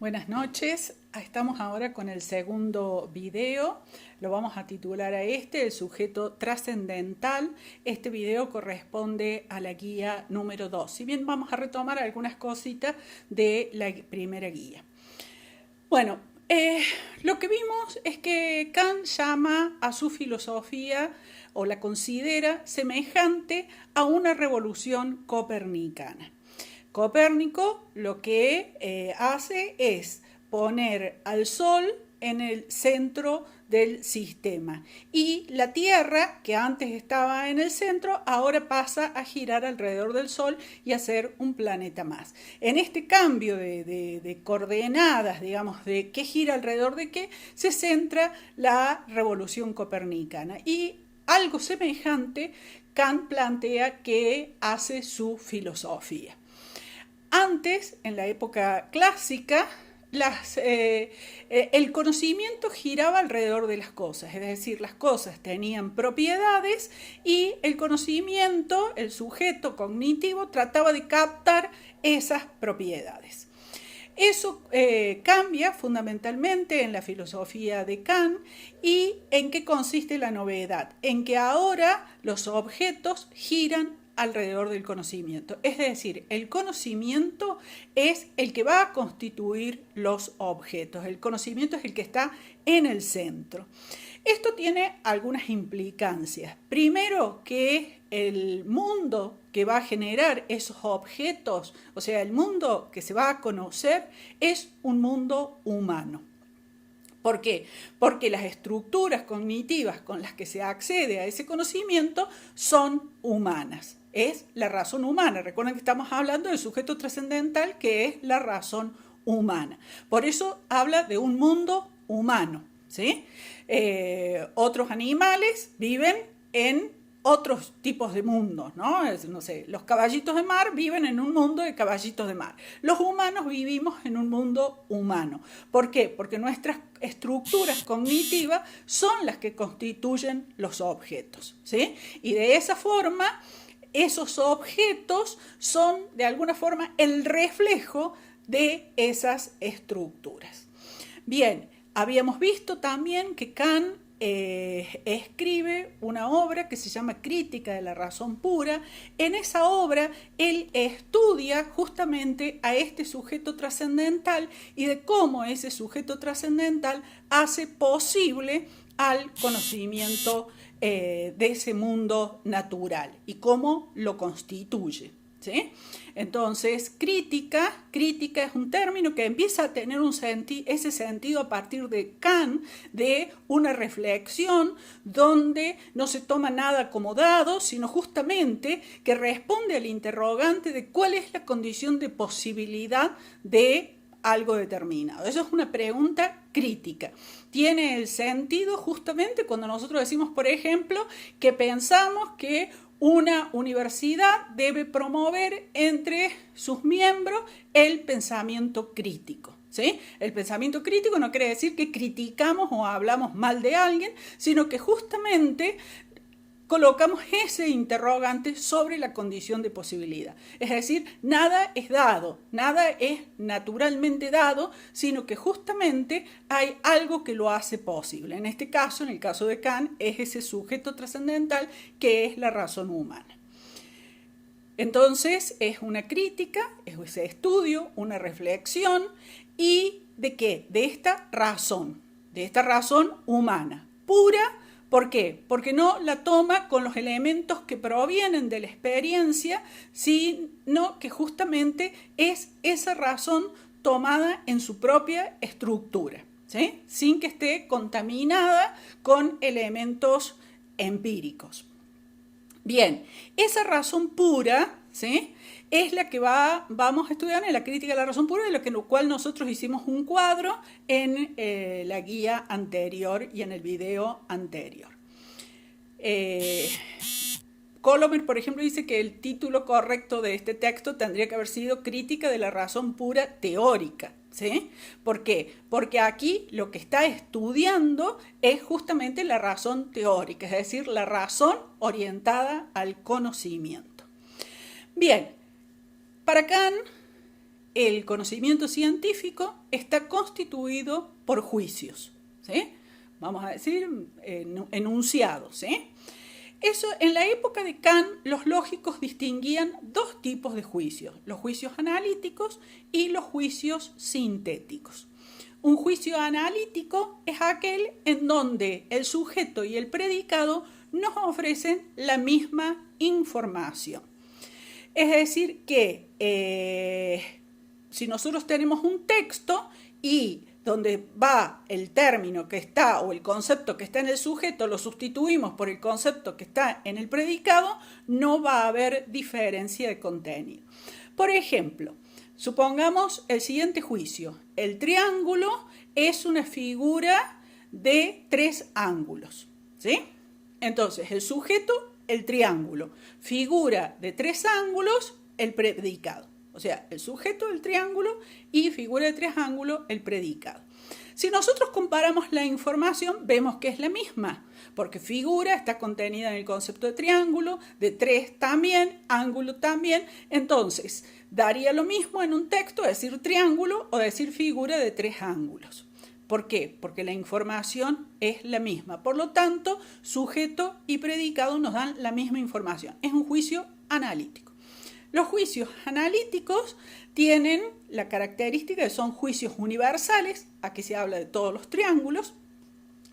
Buenas noches, estamos ahora con el segundo video, lo vamos a titular a el sujeto trascendental. Este video corresponde a la guía número 2, si bien vamos a retomar algunas cositas de la primera guía. Bueno, lo que vimos es que Kant llama a su filosofía o la considera semejante a una revolución copernicana. Copérnico lo que hace es poner al Sol en el centro del sistema y la Tierra, que antes estaba en el centro, ahora pasa a girar alrededor del Sol y a ser un planeta más. En este cambio de coordenadas, digamos, de qué gira alrededor de qué, se centra la revolución copernicana y algo semejante Kant plantea que hace su filosofía. Antes, en la época clásica, el conocimiento giraba alrededor de las cosas, es decir, las cosas tenían propiedades y el conocimiento, el sujeto cognitivo, trataba de captar esas propiedades. Eso cambia fundamentalmente en la filosofía de Kant. ¿Y en qué consiste la novedad? En que ahora los objetos giran alrededor del conocimiento. Es decir, el conocimiento es el que va a constituir los objetos. El conocimiento es el que está en el centro. Esto tiene algunas implicancias. Primero, que el mundo que va a generar esos objetos, o sea, el mundo que se va a conocer, es un mundo humano. ¿Por qué? Porque las estructuras cognitivas con las que se accede a ese conocimiento son humanas. Es la razón humana. Recuerden que estamos hablando del sujeto trascendental, que es la razón humana. Por eso habla de un mundo humano, ¿sí? Otros animales viven en otros tipos de mundos, ¿no? No sé, los caballitos de mar viven en un mundo de caballitos de mar. Los humanos vivimos en un mundo humano. ¿Por qué? Porque nuestras estructuras cognitivas son las que constituyen los objetos, ¿sí? Y de esa forma, esos objetos son de alguna forma el reflejo de esas estructuras. Bien, habíamos visto también que Kant escribe una obra que se llama Crítica de la razón pura. En esa obra él estudia justamente a este sujeto trascendental y de cómo ese sujeto trascendental hace posible al conocimiento de ese mundo natural y cómo lo constituye, ¿sí? Entonces, crítica es un término que empieza a tener ese sentido a partir de Kant, de una reflexión donde no se toma nada como dado, sino justamente que responde al interrogante de cuál es la condición de posibilidad de algo determinado. Eso es una pregunta crítica. Tiene el sentido justamente cuando nosotros decimos, por ejemplo, que pensamos que una universidad debe promover entre sus miembros el pensamiento crítico, ¿sí? El pensamiento crítico no quiere decir que criticamos o hablamos mal de alguien, sino que justamente colocamos ese interrogante sobre la condición de posibilidad. Es decir, nada es dado, nada es naturalmente dado, sino que justamente hay algo que lo hace posible. En este caso, en el caso de Kant, es ese sujeto trascendental que es la razón humana. Entonces, es una crítica, es ese estudio, una reflexión, ¿y de qué? De esta razón humana, pura. ¿Por qué? Porque no la toma con los elementos que provienen de la experiencia, sino que justamente es esa razón tomada en su propia estructura, ¿sí? Sin que esté contaminada con elementos empíricos. Bien, esa razón pura, ¿sí?, es la que vamos a estudiar en la crítica de la razón pura, de lo cual nosotros hicimos un cuadro en la guía anterior y en el video anterior. Colomer, por ejemplo, dice que el título correcto de este texto tendría que haber sido Crítica de la razón pura teórica, ¿sí? ¿Por qué? Porque aquí lo que está estudiando es justamente la razón teórica, es decir, la razón orientada al conocimiento. Bien, para Kant el conocimiento científico está constituido por juicios, ¿sí? Vamos a decir, enunciados, ¿sí? Eso, en la época de Kant, los lógicos distinguían dos tipos de juicios, los juicios analíticos y los juicios sintéticos. Un juicio analítico es aquel en donde el sujeto y el predicado nos ofrecen la misma información. Es decir, que si nosotros tenemos un texto y donde va el término que está o el concepto que está en el sujeto, lo sustituimos por el concepto que está en el predicado, no va a haber diferencia de contenido. Por ejemplo, supongamos el siguiente juicio. El triángulo es una figura de 3 ángulos, ¿sí? Entonces, el sujeto, el triángulo. Figura de 3 ángulos, el predicado. O sea, el sujeto del triángulo y figura de 3 ángulos, el predicado. Si nosotros comparamos la información, vemos que es la misma, porque figura está contenida en el concepto de triángulo, de 3 también, ángulo también. Entonces, daría lo mismo en un texto decir triángulo o decir figura de 3 ángulos. ¿Por qué? Porque la información es la misma. Por lo tanto, sujeto y predicado nos dan la misma información. Es un juicio analítico. Los juicios analíticos tienen la característica de son juicios universales, aquí se habla de todos los triángulos,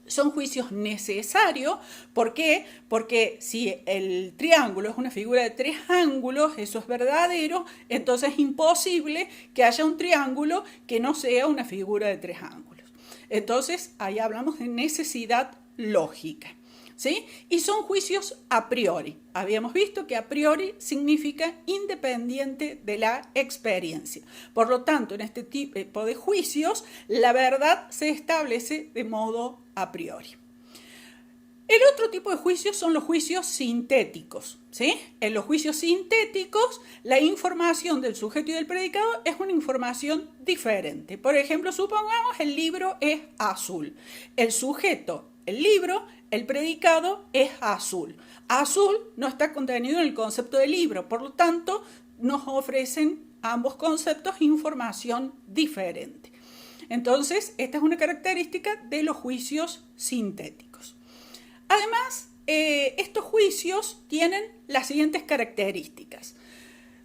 son juicios necesarios. ¿Por qué? Porque si el triángulo es una figura de 3 ángulos, eso es verdadero, entonces es imposible que haya un triángulo que no sea una figura de 3 ángulos. Entonces, ahí hablamos de necesidad lógica, ¿sí? Y son juicios a priori. Habíamos visto que a priori significa independiente de la experiencia. Por lo tanto, en este tipo de juicios, la verdad se establece de modo a priori. El otro tipo de juicios son los juicios sintéticos, ¿sí? En los juicios sintéticos, la información del sujeto y del predicado es una información diferente. Por ejemplo, supongamos el libro es azul. El sujeto, el libro, el predicado es azul. Azul no está contenido en el concepto de libro, por lo tanto, nos ofrecen ambos conceptos información diferente. Entonces, esta es una característica de los juicios sintéticos. Además, estos juicios tienen las siguientes características.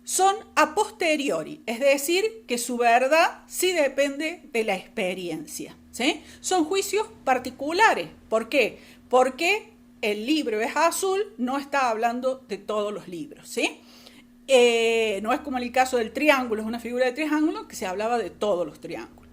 Son a posteriori, es decir, que su verdad sí depende de la experiencia, ¿sí? Son juicios particulares. ¿Por qué? Porque el libro es azul, no está hablando de todos los libros, ¿sí? No es como en el caso del triángulo, es una figura de 3 ángulos que se hablaba de todos los triángulos.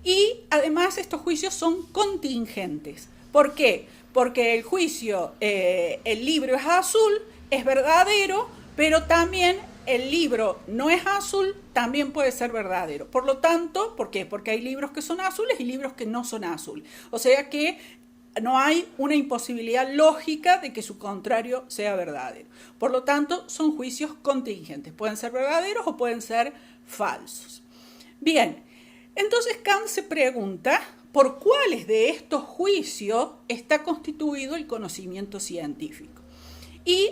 Y además estos juicios son contingentes. ¿Por qué? Porque el juicio, el libro es azul, es verdadero, pero también el libro no es azul, también puede ser verdadero. Por lo tanto, ¿por qué? Porque hay libros que son azules y libros que no son azules. O sea que no hay una imposibilidad lógica de que su contrario sea verdadero. Por lo tanto, son juicios contingentes. Pueden ser verdaderos o pueden ser falsos. Bien, entonces Kant se pregunta por cuáles de estos juicios está constituido el conocimiento científico. Y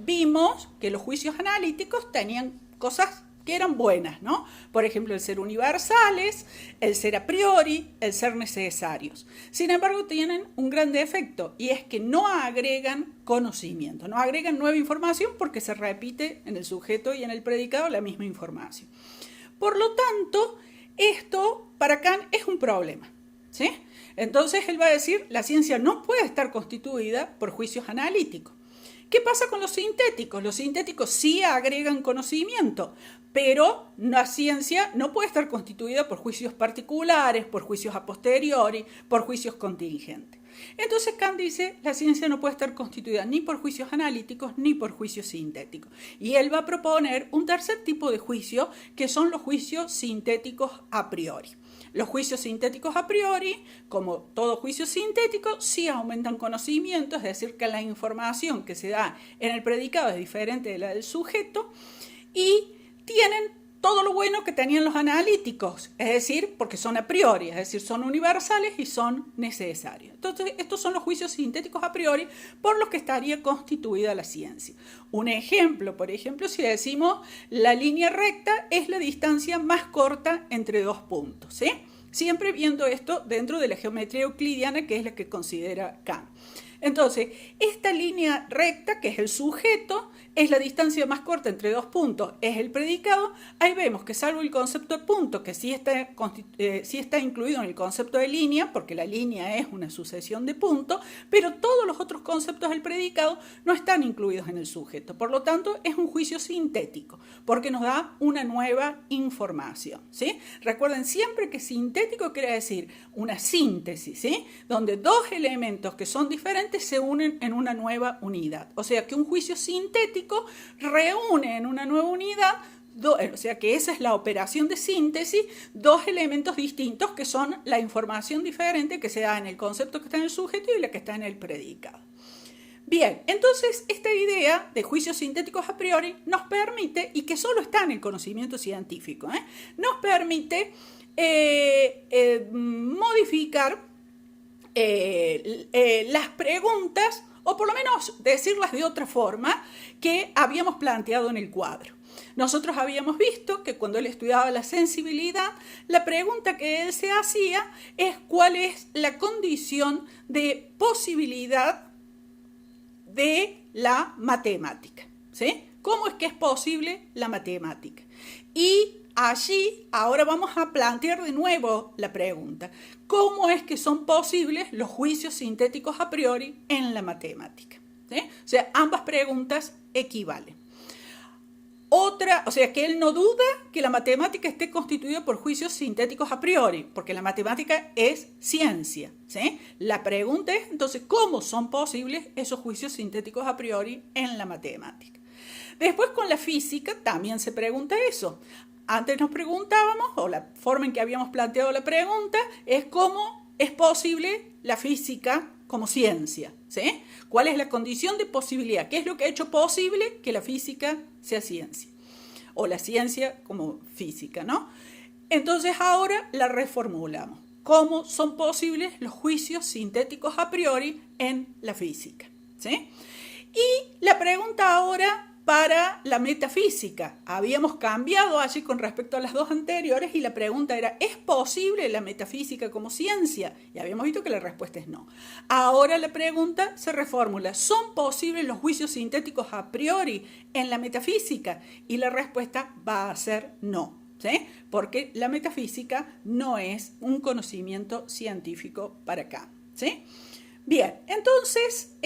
vimos que los juicios analíticos tenían cosas que eran buenas, ¿no? Por ejemplo, el ser universales, el ser a priori, el ser necesarios. Sin embargo, tienen un gran defecto y es que no agregan conocimiento, no agregan nueva información porque se repite en el sujeto y en el predicado la misma información. Por lo tanto, esto para Kant es un problema, ¿sí? Entonces él va a decir, la ciencia no puede estar constituida por juicios analíticos. ¿Qué pasa con los sintéticos? Los sintéticos sí agregan conocimiento, pero la ciencia no puede estar constituida por juicios particulares, por juicios a posteriori, por juicios contingentes. Entonces Kant dice, la ciencia no puede estar constituida ni por juicios analíticos ni por juicios sintéticos. Y él va a proponer un tercer tipo de juicio, que son los juicios sintéticos a priori. Los juicios sintéticos a priori, como todo juicio sintético, sí aumentan conocimiento, es decir, que la información que se da en el predicado es diferente de la del sujeto y tienen todo lo bueno que tenían los analíticos, es decir, porque son a priori, es decir, son universales y son necesarios. Entonces, estos son los juicios sintéticos a priori por los que estaría constituida la ciencia. Un ejemplo, por ejemplo, si decimos la línea recta es la distancia más corta entre dos puntos, ¿sí? Siempre viendo esto dentro de la geometría euclidiana, que es la que considera Kant. Entonces, esta línea recta, que es el sujeto, es la distancia más corta entre dos puntos, es el predicado. Ahí vemos que salvo el concepto de punto, que sí está incluido en el concepto de línea, porque la línea es una sucesión de puntos, pero todos los otros conceptos del predicado no están incluidos en el sujeto. Por lo tanto, es un juicio sintético, porque nos da una nueva información, ¿sí? Recuerden siempre que sintético quiere decir una síntesis, ¿sí? Donde dos elementos que son diferentes se unen en una nueva unidad. O sea que un juicio sintético reúne en una nueva unidad, o sea que esa es la operación de síntesis, dos elementos distintos que son la información diferente que se da en el concepto que está en el sujeto y la que está en el predicado. Bien, entonces esta idea de juicios sintéticos a priori nos permite, y que solo está en el conocimiento científico, nos permite modificar las preguntas, o por lo menos decirlas de otra forma, que habíamos planteado en el cuadro. Nosotros habíamos visto que cuando él estudiaba la sensibilidad, la pregunta que él se hacía es cuál es la condición de posibilidad de la matemática, ¿sí? ¿Cómo es que es posible la matemática? Y allí ahora vamos a plantear de nuevo la pregunta: ¿cómo es que son posibles los juicios sintéticos a priori en la matemática? ¿Sí? O sea, ambas preguntas equivalen. O sea, que él no duda que la matemática esté constituida por juicios sintéticos a priori, porque la matemática es ciencia, ¿sí? La pregunta es, entonces, ¿cómo son posibles esos juicios sintéticos a priori en la matemática? Después, con la física también se pregunta eso. Antes nos preguntábamos, o la forma en que habíamos planteado la pregunta, es cómo es posible la física como ciencia, ¿sí? ¿Cuál es la condición de posibilidad? ¿Qué es lo que ha hecho posible que la física sea ciencia? O la ciencia como física, ¿no? Entonces ahora la reformulamos. ¿Cómo son posibles los juicios sintéticos a priori en la física? ¿Sí? Y la pregunta ahora para la metafísica. Habíamos cambiado allí con respecto a las dos anteriores y la pregunta era, ¿es posible la metafísica como ciencia? Y habíamos visto que la respuesta es no. Ahora la pregunta se reformula, ¿son posibles los juicios sintéticos a priori en la metafísica? Y la respuesta va a ser no, ¿sí? Porque la metafísica no es un conocimiento científico para Kant, ¿sí? Bien, entonces,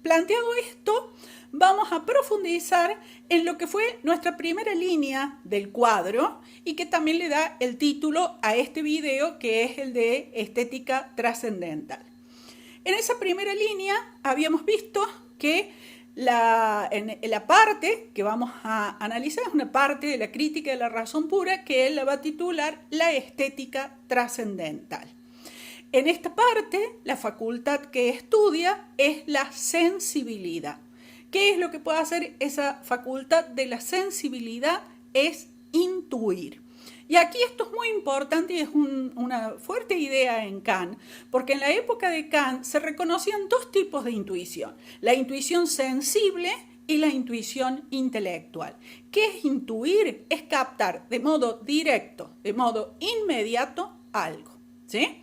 planteado esto, vamos a profundizar en lo que fue nuestra primera línea del cuadro y que también le da el título a este video, que es el de estética trascendental. En esa primera línea habíamos visto que la parte que vamos a analizar es una parte de la crítica de la razón pura que él la va a titular la estética trascendental. En esta parte, la facultad que estudia es la sensibilidad. ¿Qué es lo que puede hacer esa facultad de la sensibilidad? Es intuir. Y aquí esto es muy importante y es una fuerte idea en Kant, porque en la época de Kant se reconocían dos tipos de intuición: la intuición sensible y la intuición intelectual. ¿Qué es intuir? Es captar de modo directo, de modo inmediato algo, ¿sí?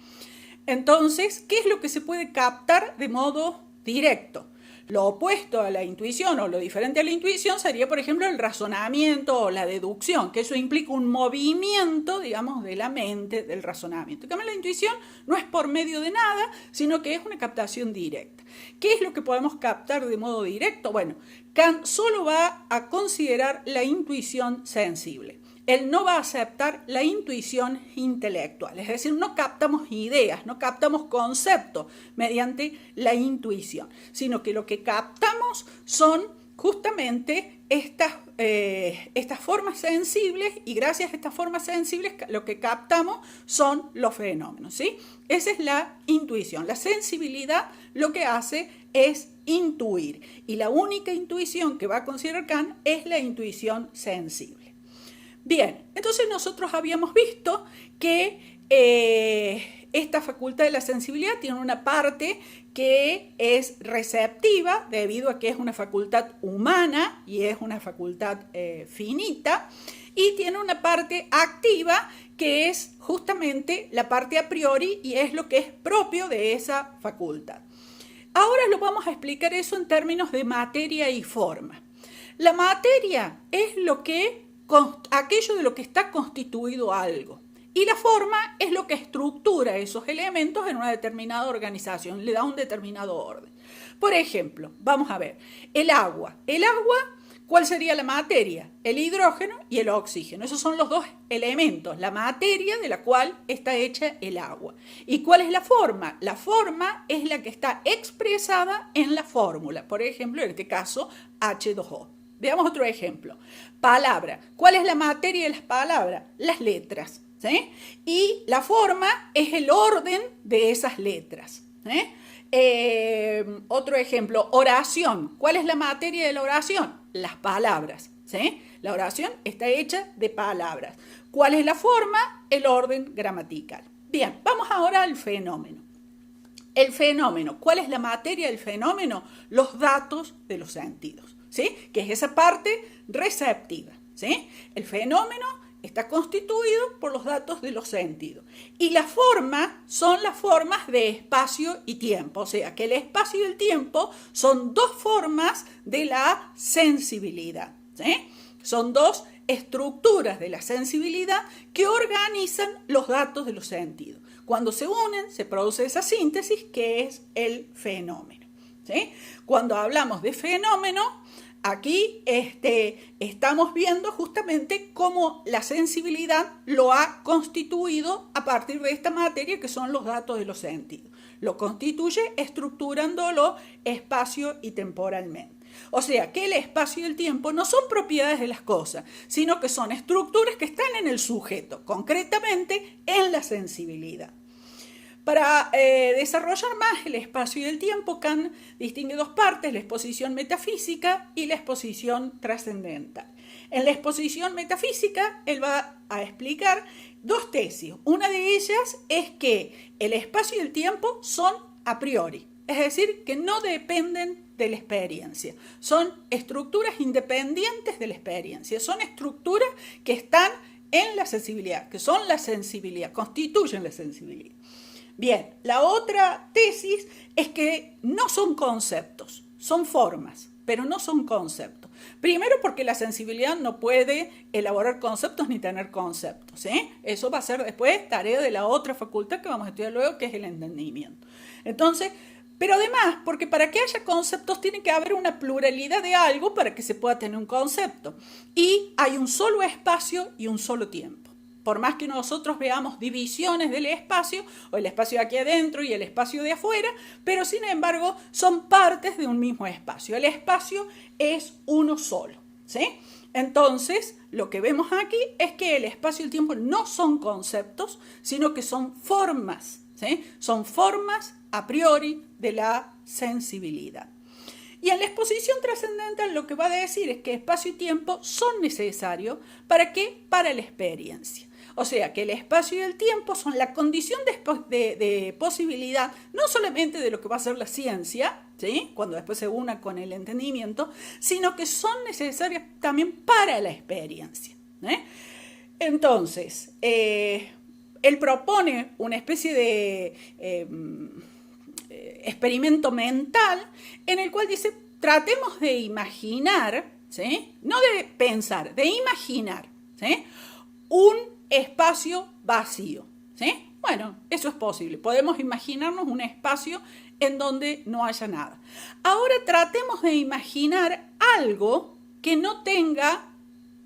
Entonces, ¿qué es lo que se puede captar de modo directo? Lo opuesto a la intuición o lo diferente a la intuición sería, por ejemplo, el razonamiento o la deducción, que eso implica un movimiento, digamos, de la mente, del razonamiento. En cambio, la intuición no es por medio de nada, sino que es una captación directa. ¿Qué es lo que podemos captar de modo directo? Bueno, Kant solo va a considerar la intuición sensible. Él no va a aceptar la intuición intelectual, es decir, no captamos ideas, no captamos conceptos mediante la intuición, sino que lo que captamos son justamente estas formas sensibles, y gracias a estas formas sensibles lo que captamos son los fenómenos, ¿sí? Esa es la intuición. La sensibilidad lo que hace es intuir, y la única intuición que va a considerar Kant es la intuición sensible. Bien, entonces nosotros habíamos visto que esta facultad de la sensibilidad tiene una parte que es receptiva, debido a que es una facultad humana y es una facultad finita, y tiene una parte activa que es justamente la parte a priori y es lo que es propio de esa facultad. Ahora lo vamos a explicar eso en términos de materia y forma. La materia es aquello de lo que está constituido algo. Y la forma es lo que estructura esos elementos en una determinada organización, le da un determinado orden. Por ejemplo, vamos a ver, el agua. El agua, ¿cuál sería la materia? El hidrógeno y el oxígeno. Esos son los dos elementos, la materia de la cual está hecha el agua. ¿Y cuál es la forma? La forma es la que está expresada en la fórmula. Por ejemplo, en este caso, H2O. Veamos otro ejemplo. Palabra. ¿Cuál es la materia de las palabras? Las letras. ¿Sí? Y la forma es el orden de esas letras. Otro ejemplo, oración. ¿Cuál es la materia de la oración? Las palabras. ¿Sí? La oración está hecha de palabras. ¿Cuál es la forma? El orden gramatical. Bien, vamos ahora al fenómeno. El fenómeno. ¿Cuál es la materia del fenómeno? Los datos de los sentidos. ¿Sí? Que es esa parte receptiva. ¿Sí? El fenómeno está constituido por los datos de los sentidos. Y la forma son las formas de espacio y tiempo. O sea, que el espacio y el tiempo son dos formas de la sensibilidad. ¿Sí? Son dos estructuras de la sensibilidad que organizan los datos de los sentidos. Cuando se unen, se produce esa síntesis que es el fenómeno. ¿Sí? Cuando hablamos de fenómeno, aquí estamos viendo justamente cómo la sensibilidad lo ha constituido a partir de esta materia que son los datos de los sentidos. Lo constituye estructurándolo espacio y temporalmente. O sea que el espacio y el tiempo no son propiedades de las cosas, sino que son estructuras que están en el sujeto, concretamente en la sensibilidad. Para desarrollar más el espacio y el tiempo, Kant distingue dos partes, la exposición metafísica y la exposición trascendental. En la exposición metafísica, él va a explicar dos tesis. Una de ellas es que el espacio y el tiempo son a priori, es decir, que no dependen de la experiencia. Son estructuras independientes de la experiencia, son estructuras que están en la sensibilidad, que son la sensibilidad, constituyen la sensibilidad. Bien, la otra tesis es que no son conceptos, son formas, pero no son conceptos. Primero porque la sensibilidad no puede elaborar conceptos ni tener conceptos, ¿sí? Eso va a ser después tarea de la otra facultad que vamos a estudiar luego, que es el entendimiento. Entonces, pero además, porque para que haya conceptos tiene que haber una pluralidad de algo para que se pueda tener un concepto. Y hay un solo espacio y un solo tiempo. Por más que nosotros veamos divisiones del espacio, o el espacio de aquí adentro y el espacio de afuera, pero sin embargo son partes de un mismo espacio. El espacio es uno solo, ¿sí? Entonces, lo que vemos aquí es que el espacio y el tiempo no son conceptos, sino que son formas, ¿sí? Son formas a priori de la sensibilidad. Y en la exposición trascendental lo que va a decir es que espacio y tiempo son necesarios ¿para qué? Para la experiencia. O sea, que el espacio y el tiempo son la condición de posibilidad, no solamente de lo que va a ser la ciencia, ¿sí? Cuando después se una con el entendimiento, sino que son necesarias también para la experiencia. Entonces, él propone una especie de experimento mental en el cual dice, tratemos de imaginar, ¿sí? No de pensar, de imaginar, ¿sí? Un espacio vacío, ¿sí? Bueno, eso es posible. Podemos imaginarnos un espacio en donde no haya nada. Ahora tratemos de imaginar algo que no tenga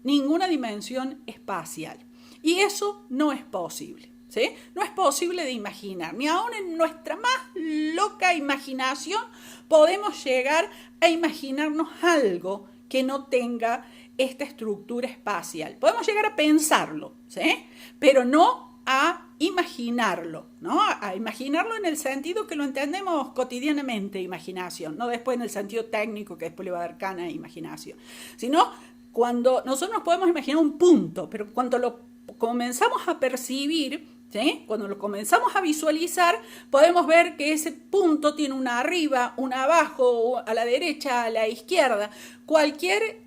ninguna dimensión espacial. Y eso no es posible, ¿sí? No es posible de imaginar. Ni aún en nuestra más loca imaginación podemos llegar a imaginarnos algo que no tenga esta estructura espacial. Podemos llegar a pensarlo, ¿sí? Pero no a imaginarlo, ¿no? A imaginarlo en el sentido que lo entendemos cotidianamente, imaginación, no después en el sentido técnico que después le va a dar Kant a imaginación, sino cuando nosotros nos podemos imaginar un punto, pero cuando lo comenzamos a percibir, ¿sí? Cuando lo comenzamos a visualizar, podemos ver que ese punto tiene una arriba, una abajo, a la derecha, a la izquierda. Cualquier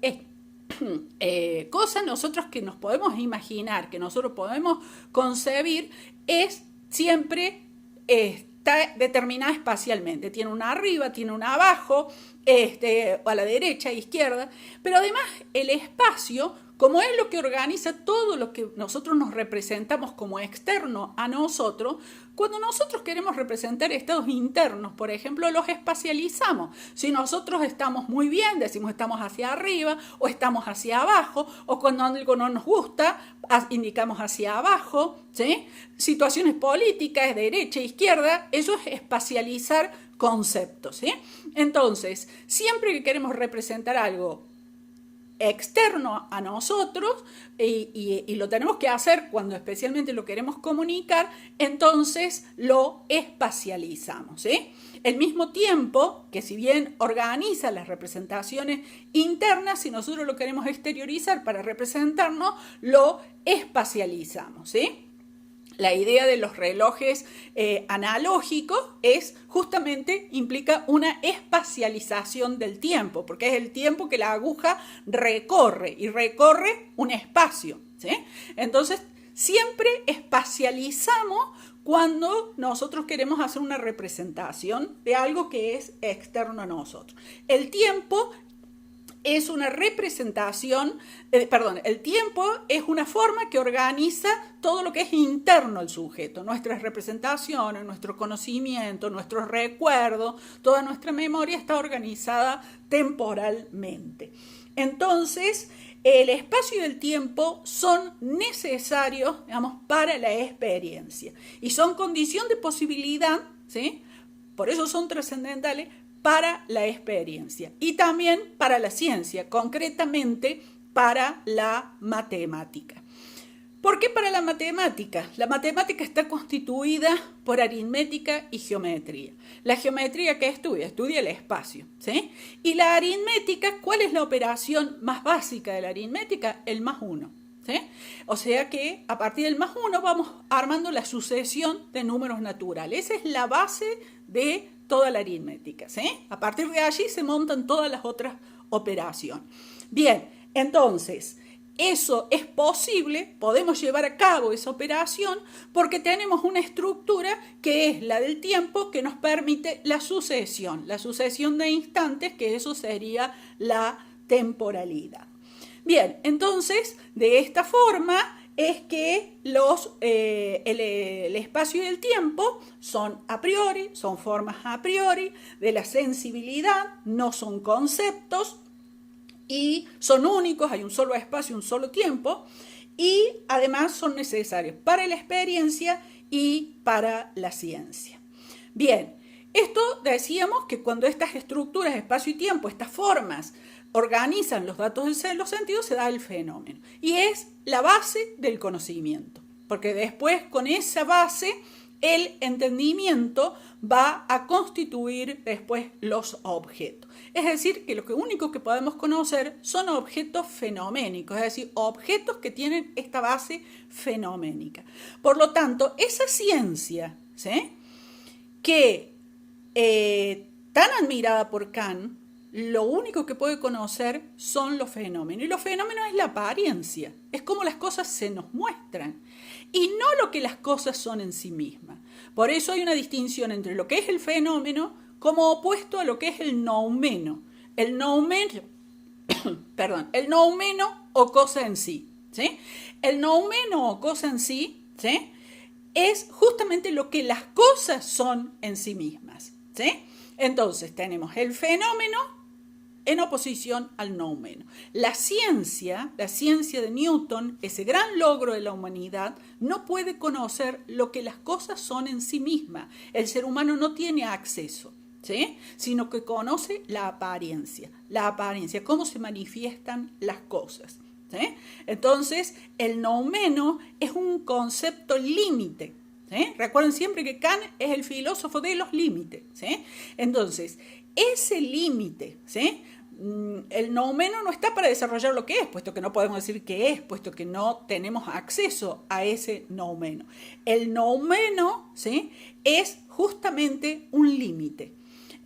cosa nosotros que nos podemos imaginar, que nosotros podemos concebir, es siempre está determinada espacialmente. Tiene una arriba, tiene una abajo, a la derecha, izquierda, pero además el espacio, como es lo que organiza todo lo que nosotros nos representamos como externo a nosotros, cuando nosotros queremos representar estados internos, por ejemplo, los espacializamos. Si nosotros estamos muy bien, decimos estamos hacia arriba o estamos hacia abajo, o cuando algo no nos gusta, indicamos hacia abajo, ¿sí? Situaciones políticas, derecha, izquierda, eso es espacializar conceptos, ¿sí? Entonces, siempre que queremos representar algo externo a nosotros y lo tenemos que hacer cuando especialmente lo queremos comunicar, entonces lo espacializamos, ¿sí? El mismo tiempo que si bien organiza las representaciones internas, si nosotros lo queremos exteriorizar para representarnos, lo espacializamos, ¿sí? La idea de los relojes analógicos es justamente, implica una espacialización del tiempo, porque es el tiempo que la aguja recorre y recorre un espacio, ¿sí? Entonces, siempre espacializamos cuando nosotros queremos hacer una representación de algo que es externo a nosotros. El tiempo es una representación, el tiempo es una forma que organiza todo lo que es interno al sujeto, nuestras representaciones, nuestro conocimiento, nuestros recuerdos, toda nuestra memoria está organizada temporalmente. Entonces, el espacio y el tiempo son necesarios, digamos, para la experiencia y son condición de posibilidad, ¿sí? Por eso son trascendentales para la experiencia y también para la ciencia, concretamente para la matemática. ¿Por qué para la matemática? La matemática está constituida por aritmética y geometría. La geometría, ¿qué estudia? Estudia el espacio, ¿sí? Y la aritmética, ¿cuál es la operación más básica de la aritmética? El más uno, ¿sí? O sea que a partir del más uno vamos armando la sucesión de números naturales. Esa es la base de toda la aritmética, ¿sí? A partir de allí se montan todas las otras operaciones. Bien, entonces, eso es posible, podemos llevar a cabo esa operación porque tenemos una estructura que es la del tiempo que nos permite la sucesión de instantes, que eso sería la temporalidad. Bien, entonces, de esta forma es que el espacio y el tiempo son a priori, son formas a priori de la sensibilidad, no son conceptos y son únicos, hay un solo espacio, un solo tiempo y además son necesarios para la experiencia y para la ciencia. Bien, esto decíamos que cuando estas estructuras, espacio y tiempo, estas formas organizan los datos de los sentidos, se da el fenómeno. Y es la base del conocimiento, porque después con esa base el entendimiento va a constituir después los objetos. Es decir, que lo único que podemos conocer son objetos fenoménicos, es decir, objetos que tienen esta base fenoménica. Por lo tanto, esa ciencia, ¿sí?, que tan admirada por Kant, lo único que puede conocer son los fenómenos. Y los fenómenos es la apariencia, es como las cosas se nos muestran y no lo que las cosas son en sí mismas. Por eso hay una distinción entre lo que es el fenómeno como opuesto a lo que es el noumeno. El noumeno o cosa en sí, ¿sí? El noumeno o cosa en sí, ¿sí?, es justamente lo que las cosas son en sí mismas, ¿sí? Entonces tenemos el fenómeno en oposición al noumeno. La ciencia de Newton, ese gran logro de la humanidad, no puede conocer lo que las cosas son en sí mismas. El ser humano no tiene acceso, ¿sí?, sino que conoce la apariencia, cómo se manifiestan las cosas, ¿sí? Entonces, el noumeno es un concepto límite, ¿sí? Recuerden siempre que Kant es el filósofo de los límites, ¿sí? Entonces, ese límite, ¿sí?, El noumeno no está para desarrollar lo que es, puesto que no podemos decir qué es, puesto que no tenemos acceso a ese noumeno. El noumeno, ¿sí?, es justamente un límite.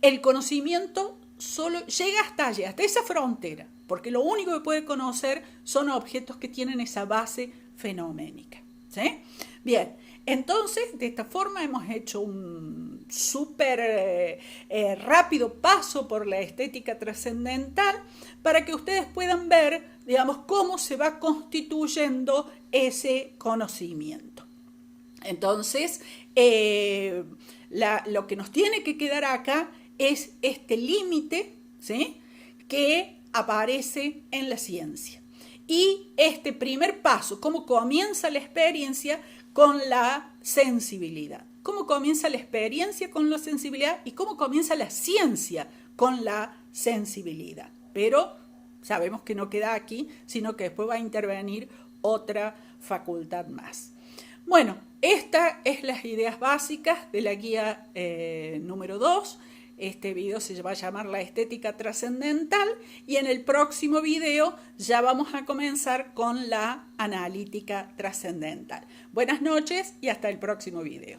El conocimiento solo llega hasta allí, hasta esa frontera, porque lo único que puede conocer son objetos que tienen esa base fenoménica, ¿sí? Bien, entonces de esta forma hemos hecho un súper rápido paso por la estética trascendental para que ustedes puedan ver, digamos, cómo se va constituyendo ese conocimiento. Entonces, lo que nos tiene que quedar acá es este límite, ¿sí?, que aparece en la ciencia. Y este primer paso, cómo comienza la experiencia con la sensibilidad. Cómo comienza la experiencia con la sensibilidad y cómo comienza la ciencia con la sensibilidad. Pero sabemos que no queda aquí, sino que después va a intervenir otra facultad más. Bueno, estas es las ideas básicas de la guía número 2. Este video se va a llamar La estética trascendental y en el próximo video ya vamos a comenzar con la analítica trascendental. Buenas noches y hasta el próximo video.